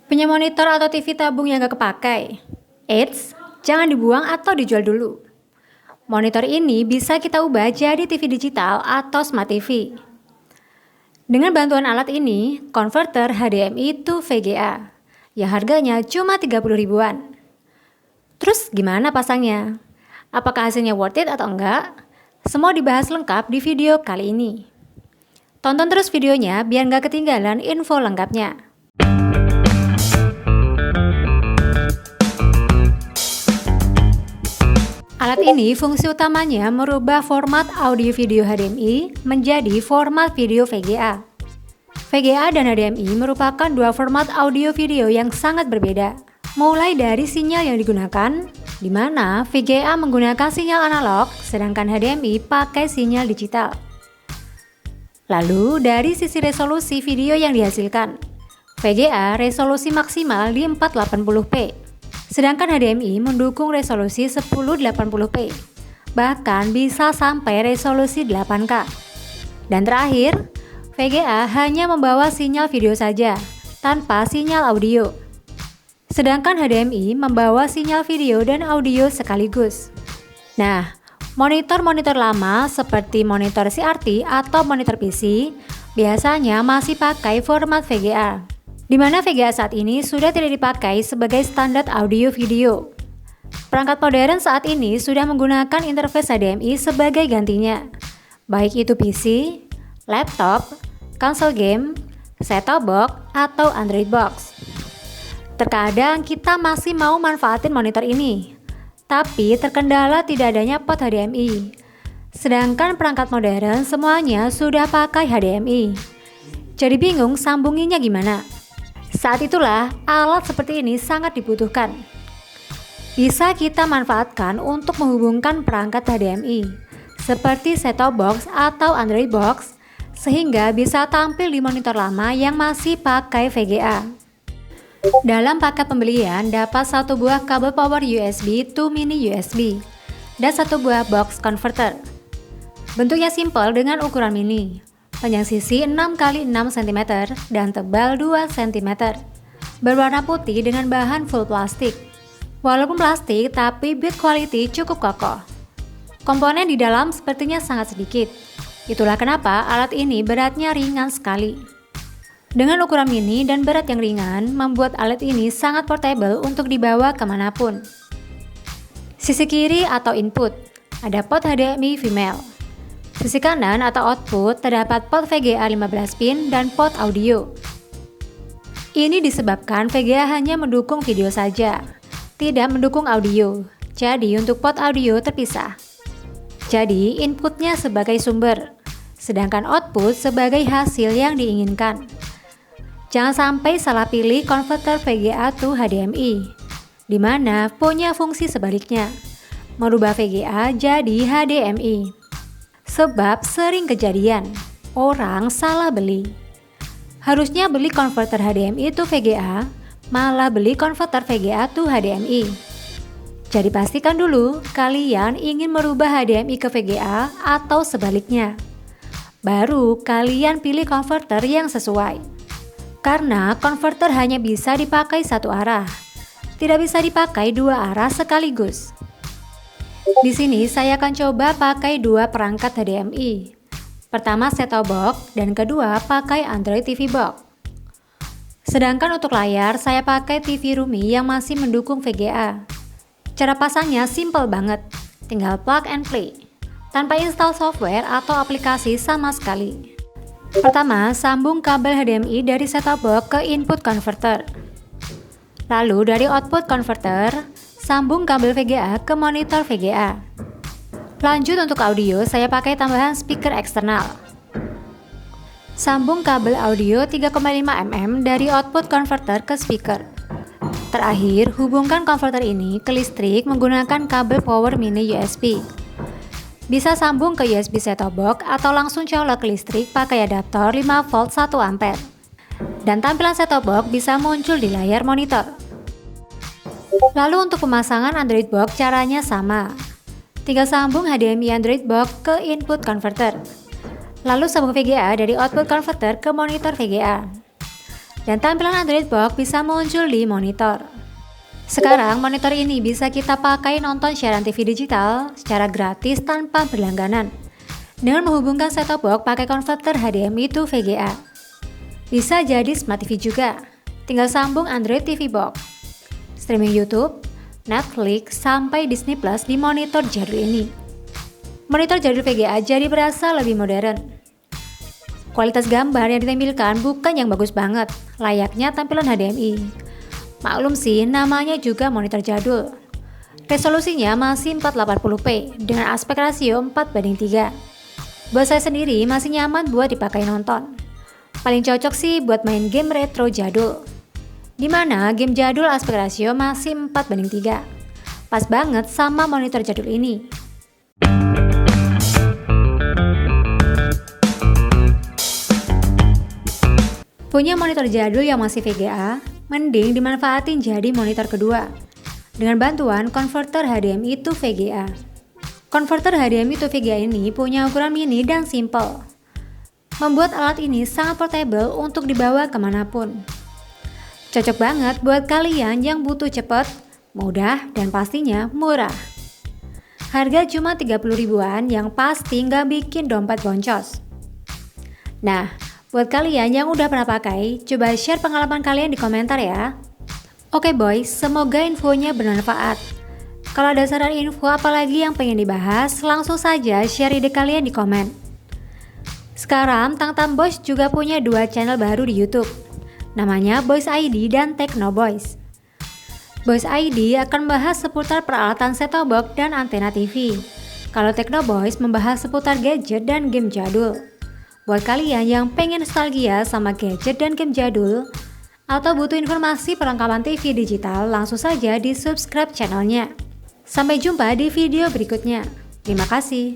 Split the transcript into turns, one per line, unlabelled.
Punya monitor atau TV tabung yang gak kepakai? Eits, jangan dibuang atau dijual dulu. Monitor ini bisa kita ubah jadi TV digital atau Smart TV. Dengan bantuan alat ini, konverter HDMI to VGA, yang harganya cuma 30 ribuan. Terus gimana pasangnya? Apakah hasilnya worth it atau enggak? Semua dibahas lengkap di video kali ini. Tonton terus videonya biar gak ketinggalan info lengkapnya. Alat ini fungsi utamanya merubah format audio video HDMI menjadi format video VGA. VGA dan HDMI merupakan dua format audio video yang sangat berbeda. Mulai dari sinyal yang digunakan, di mana VGA menggunakan sinyal analog, sedangkan HDMI pakai sinyal digital. Lalu dari sisi resolusi video yang dihasilkan, VGA resolusi maksimal di 480p. Sedangkan HDMI mendukung resolusi 1080p, bahkan bisa sampai resolusi 8K. Dan terakhir, VGA hanya membawa sinyal video saja, tanpa sinyal audio. Sedangkan HDMI membawa sinyal video dan audio sekaligus. Nah, monitor-monitor lama seperti monitor CRT atau monitor PC biasanya masih pakai format VGA. Di mana VGA saat ini sudah tidak dipakai sebagai standar audio video. Perangkat modern saat ini sudah menggunakan interface HDMI sebagai gantinya, baik itu PC, laptop, konsol game, set-top box, atau Android box. Terkadang kita masih mau manfaatin monitor ini, tapi terkendala tidak adanya port HDMI. Sedangkan perangkat modern semuanya sudah pakai HDMI. Jadi bingung sambunginya gimana? Saat itulah alat seperti ini sangat dibutuhkan. Bisa kita manfaatkan untuk menghubungkan perangkat HDMI seperti set-top box atau Android box sehingga bisa tampil di monitor lama yang masih pakai VGA. Dalam paket pembelian dapat satu buah kabel power USB to mini USB dan satu buah box converter. Bentuknya simpel dengan ukuran mini. Panjang sisi 6x6 cm dan tebal 2 cm. Berwarna putih dengan bahan full plastik. Walaupun plastik tapi build quality cukup kokoh. Komponen di dalam sepertinya sangat sedikit. Itulah kenapa alat ini beratnya ringan sekali. Dengan ukuran mini dan berat yang ringan membuat alat ini sangat portable untuk dibawa kemanapun. Sisi kiri atau input ada port HDMI female. Sisi kanan atau output terdapat port VGA 15 pin dan port audio. Ini disebabkan VGA hanya mendukung video saja, tidak mendukung audio. Jadi untuk port audio terpisah. Jadi inputnya sebagai sumber, sedangkan output sebagai hasil yang diinginkan. Jangan sampai salah pilih konverter VGA to HDMI, di mana punya fungsi sebaliknya, merubah VGA jadi HDMI. Sebab sering kejadian, orang salah beli. Harusnya beli konverter HDMI to VGA, malah beli konverter VGA to HDMI. Jadi pastikan dulu kalian ingin merubah HDMI ke VGA atau sebaliknya. Baru kalian pilih konverter yang sesuai. Karena konverter hanya bisa dipakai satu arah, tidak bisa dipakai dua arah sekaligus. Di sini saya akan coba pakai dua perangkat HDMI. Pertama set-top box dan kedua pakai Android TV box. Sedangkan untuk layar saya pakai TV Rumi yang masih mendukung VGA. Cara pasangnya simple banget, tinggal plug and play, tanpa install software atau aplikasi sama sekali. Pertama, sambung kabel HDMI dari set-top box ke input converter. Lalu dari output converter, sambung kabel VGA ke monitor VGA. Lanjut untuk audio, saya pakai tambahan speaker eksternal. Sambung kabel audio 3,5 mm dari output converter ke speaker. Terakhir, hubungkan konverter ini ke listrik menggunakan kabel power mini USB. Bisa sambung ke USB set-top box atau langsung colok ke listrik pakai adaptor 5V 1A. Dan tampilan set-top box bisa muncul di layar monitor. Lalu untuk pemasangan Android box caranya sama. Tinggal sambung HDMI Android box ke input converter. Lalu sambung VGA dari output converter ke monitor VGA. dan tampilan Android Box bisa muncul di monitor. Sekarang monitor ini bisa kita pakai nonton siaran TV digital secara gratis tanpa berlangganan dengan menghubungkan set-top box pakai konverter HDMI to VGA. Bisa jadi Smart TV juga, tinggal sambung Android TV Box. Streaming YouTube, Netflix, sampai Disney Plus di monitor jadul ini. Monitor jadul VGA jadi berasa lebih modern. Kualitas gambar yang ditampilkan bukan yang bagus banget, layaknya tampilan HDMI. Maklum sih, namanya juga monitor jadul. Resolusinya masih 480p dengan aspek rasio 4:3. Buat saya sendiri masih nyaman buat dipakai nonton. Paling cocok sih buat main game retro jadul, dimana game jadul aspek rasio masih 4:3. Pas banget sama monitor jadul ini. Punya monitor jadul yang masih VGA, mending dimanfaatin jadi monitor kedua dengan bantuan konverter HDMI to VGA. Konverter HDMI to VGA ini punya ukuran mini dan simple, membuat alat ini sangat portable untuk dibawa kemanapun. Cocok banget buat kalian yang butuh cepet, mudah, dan pastinya murah. Harga cuma 30 ribuan yang pasti nggak bikin dompet boncos. Nah, buat kalian yang udah pernah pakai, coba share pengalaman kalian di komentar ya. Oke boys, semoga infonya bermanfaat. Kalau ada saran info apalagi yang pengen dibahas, langsung saja share ide kalian di komen. Sekarang Tang Tam Boys juga punya 2 channel baru di YouTube. Namanya Boys ID dan Techno Boys. Boys ID akan membahas seputar peralatan set-top box dan antena TV. Kalau Techno Boys membahas seputar gadget dan game jadul. Buat kalian yang pengen nostalgia sama gadget dan game jadul, atau butuh informasi perlengkapan TV digital, langsung saja di subscribe channelnya. Sampai jumpa di video berikutnya. Terima kasih.